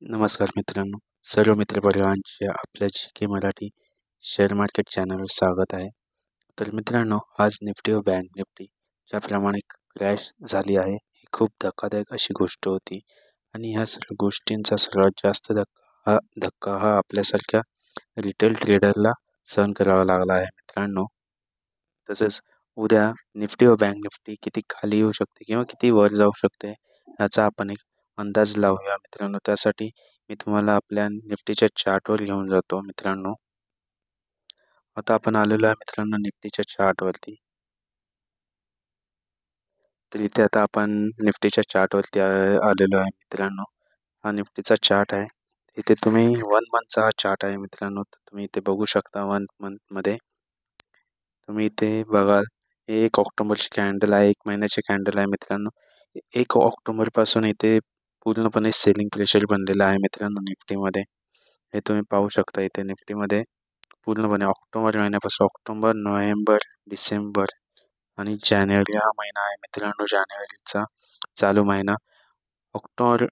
नमस्कार मित्रांनो, सर्व मित्रपरिवारांचे आपल्या जी मराठी शेअर मार्केट चॅनलवर स्वागत आहे. तर मित्रांनो, आज निफ्टी व बँक निफ्टी ज्याप्रमाणे क्रॅश झाली आहे, ही खूप धक्कादायक अशी गोष्ट होती आणि ह्या सर्व गोष्टींचा सर्वात जास्त धक्का हा आपल्यासारख्या रिटेल ट्रेडरला सहन करावा लागला आहे मित्रांनो. तसेच उद्या निफ्टी व बँक निफ्टी किती खाली येऊ शकते किंवा किती वर जाऊ शकते याचा आपण एक अंदाज लावूया मित्रांनो. त्यासाठी मी तुम्हाला आपल्या निफ्टीच्या चार्टवर घेऊन जातो मित्रांनो. आता आपण आलेलो आहे मित्रांनो निफ्टीच्या चार्टवरती. तर इथे आता आपण निफ्टीच्या चार्टवरती आलेलो आहे मित्रांनो. हा निफ्टीचा चार्ट आहे. इथे तुम्ही 1 मंथचा हा चार्ट आहे मित्रांनो. तर तुम्ही इथे बघू शकता 1 मंथमध्ये. तुम्ही इथे बघाल 1 ऑक्टोबरची कॅन्डल आहे, 1 महिन्याची कॅन्डल आहे मित्रांनो. 1 ऑक्टोबरपासून इथे पूर्णपणे सेलिंग प्रेशर बनलेला आहे मित्रांनो निफ्टीमध्ये. हे तुम्ही पाहू शकता इथे निफ्टीमध्ये पूर्णपणे ऑक्टोबर महिन्यापासून ऑक्टोबर, नोव्हेंबर, डिसेंबर आणि जानेवारी हा महिना आहे मित्रांनो. जानेवारीचा चालू महिना ऑक्टोबर,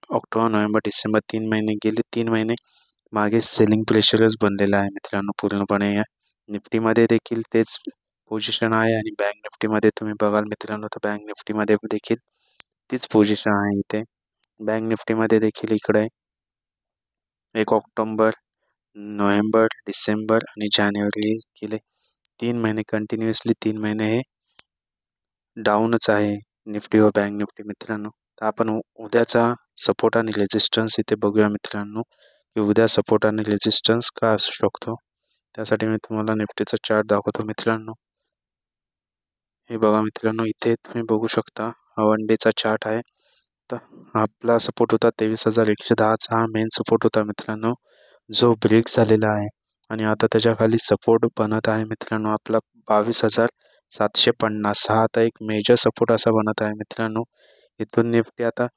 नोव्हेंबर, डिसेंबर 3 महिने गेले. 3 महिने मागे सेलिंग प्रेशरच बनलेला आहे मित्रांनो पूर्णपणे. या निफ्टीमध्ये देखील तेच पोझिशन आहे आणि बँक निफ्टीमध्ये तुम्ही बघाल मित्रांनो तर बँक निफ्टीमध्ये देखील तीच पोझिशन आहे इथे. बँक निफ्टीमध्ये देखील इकडे 1 ऑक्टोबर, नोव्हेंबर, डिसेंबर आणि जानेवारी गेले 3 महिने कंटिन्युअसली 3 महिने हे डाऊनच आहे निफ्टी व बँक निफ्टी मित्रांनो. तर आपण उद्याचा सपोर्ट आणि रेजिस्टन्स इथे बघूया मित्रांनो की उद्या सपोर्ट आणि रेजिस्टन्स का असू शकतो. त्यासाठी मी तुम्हाला निफ्टीचा चार्ट दाखवतो मित्रांनो. हे बघा मित्रांनो, इथे तुम्ही बघू शकता हा 1 डेचा चार्ट आहे. तर आपला सपोर्ट होता 23,110चा हा मेन सपोर्ट होता मित्रांनो, जो ब्रेक झालेला आहे आणि आता त्याच्या खाली सपोर्ट बनत आहे मित्रांनो आपला 22,750 हा आता एक मेजर सपोर्ट असा बनत आहे मित्रांनो. इथून निफ्टी आता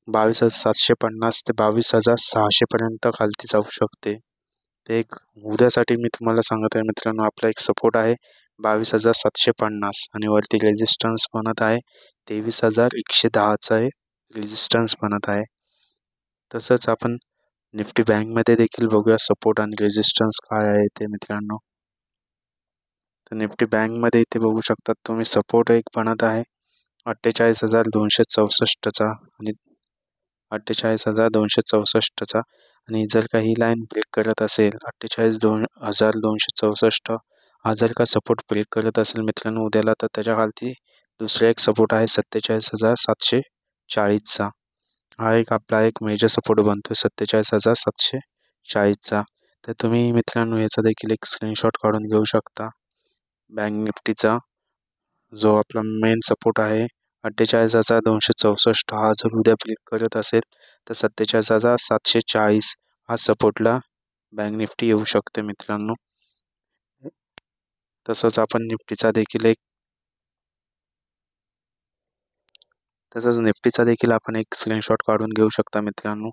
22,750 ते 22,600 पर्यंत खालती जाऊ शकते. ते एक उद्यासाठी मी तुम्हाला सांगत आहे मित्रांनो, आपला एक सपोर्ट आहे 22,750 आणि वरती रेजिस्टन्स बनत आहे 23,110चा रेजिस्टन्स बनत आहे. तसंच आपण निफ्टी बँकमध्ये देखील बघूया सपोर्ट आणि रेजिस्टन्स काय आहे ते मित्रांनो. तर निफ्टी बँकमध्ये इथे बघू शकतात तुम्ही सपोर्ट एक बनत आहे 48,264चा आणि 48,264चा आणि जर का ही लाईन ब्रेक करत असेल 48,264 हा जर का सपोर्ट ब्रेक करत असेल मित्रांनो उद्याला, तर त्याच्या खालती दुसरा एक सपोर्ट आहे 47,740चा. हा एक आपला एक मेजर सपोर्ट बनतो 47,740चा. तर तुम्ही मित्रांनो याचा देखील एक स्क्रीनशॉट काढून घेऊ शकता. बँक निफ्टीचा जो आपला मेन सपोर्ट आहे 48,264 हा जर उद्या ब्रेक करत असेल तर 47,740 हा सपोर्टला बँक निफ्टी येऊ शकते मित्रांनो. तसंच आपण निफ्टीचा देखील आपण एक स्क्रीनशॉट काढून घेऊ शकता मित्रांनो.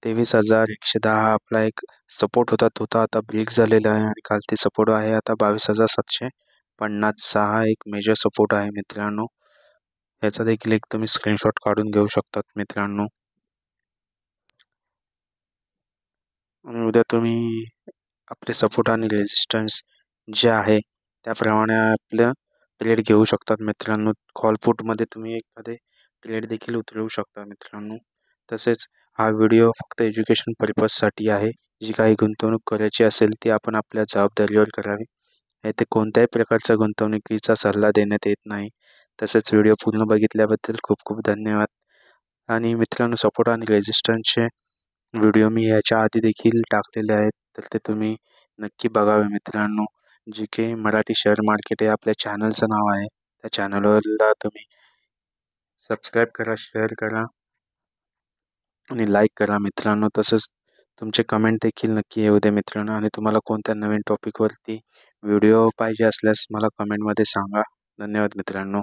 23,110 हा आपला एक सपोर्ट होता, तो आता ब्रेक झालेला आहे आणि खालती सपोर्ट आहे आता 22,750 हा एक मेजर सपोर्ट आहे मित्रांनो. याचा देखील एक तुम्ही स्क्रीनशॉट काढून घेऊ शकतात मित्रांनो. आणि उद्या तुम्ही आपले सपोर्ट आणि रेजिस्टन्स जे आहे त्याप्रमाणे आपलं ट्रेड घेऊ शकतात मित्रांनो. कॉल पुटमध्ये तुम्ही एखादे ट्रेड देखील उतरवू शकता मित्रांनो. तसेच हा व्हिडिओ फक्त एज्युकेशन पर्पजसाठी आहे. जी काही गुंतवणूक करायची असेल ती आपण आपल्या जबाबदारीवर करावी. येथे कोणत्याही प्रकारचा गुंतवणुकीचा सल्ला देण्यात येत नाही. तसेच व्हिडिओ पूर्ण बघितल्याबद्दल खूप खूप धन्यवाद. आणि मित्रांनो सपोर्ट आणि रेजिस्टन्सचे व्हिडिओ मी याच्या आधी देखील टाकलेले आहेत, तर ते तुम्ही नक्की बघावे मित्रांनो. जी की मराठी शेअर मार्केट हे आपल्या चॅनलचं नाव आहे. त्या चॅनलवरला तुम्ही सबस्क्राईब करा, शेअर करा आणि लाईक करा मित्रांनो. तसंच तुमचे कमेंट देखील नक्की येऊ दे मित्रांनो. आणि तुम्हाला कोणत्या नवीन टॉपिकवरती व्हिडिओ पाहिजे असल्यास मला कमेंटमध्ये सांगा. धन्यवाद मित्रांनो.